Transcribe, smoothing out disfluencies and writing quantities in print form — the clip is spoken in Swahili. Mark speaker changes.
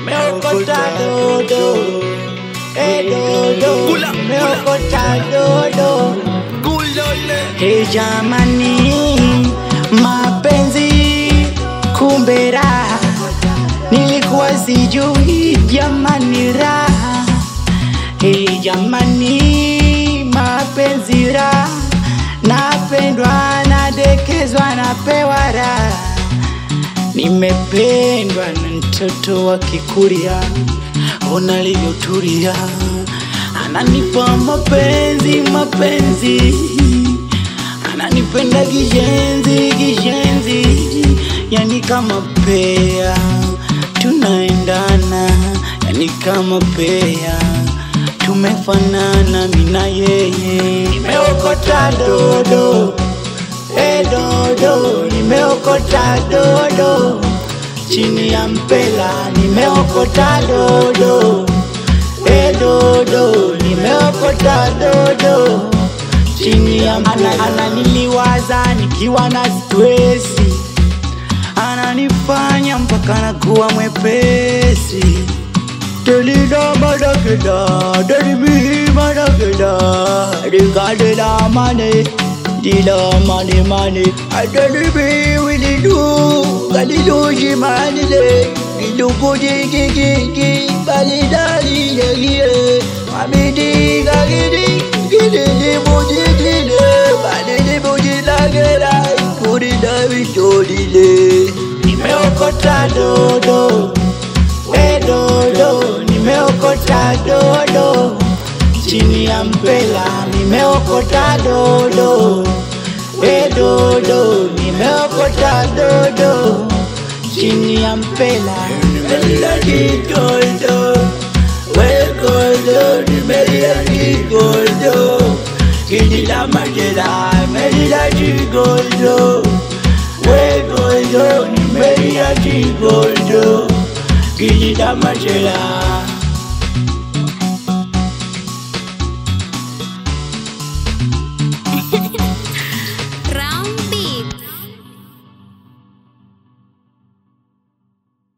Speaker 1: Nimeokota dodo, dodo, nimeokota dodo. Hey jamani, mapenzi kumbe raha, nilikuwa sijui jamani raha. Hey jamani, mapenzi raha, napendwa, nadekezwa, napewa raha. Nimependwa na mtoto wa Kikuria, ona alivyotulia, ananipa mapenzi mapenzi, ananipenda kishenzi kishenzi, yani kama pea tunaendana, yani kama pea tumefanana mimi na yeye. Nimeokota dodo, dodo, nimeokota dodo chini ya mpela. Nimeokota dodo, dodo, nimeokota dodo chini ya mpela. Ananiliwaza nikiwa na stresi, ananifanya mpaka nakuwa mwepesi. Delida madakeda, delibi madakeda, dikadela mane, dila mane mane. Delibi wili du, galidu jimanile, gilugu jigi jigi, balidali yagie. Amidi gagidi, gidili mujidile, balidi mujilagera, kurida vitolile. Nimeokota dodo, dodo, nimeokota dodo chini ya mpela. Nimeokota dodo, dodo, nimeokota dodo chini ya mpela. Nimelaki goldo, we goldo, nimelaki goldo, kini la majela. Nimelaki goldo, we goldo, nimelaki goldo, kini la majela.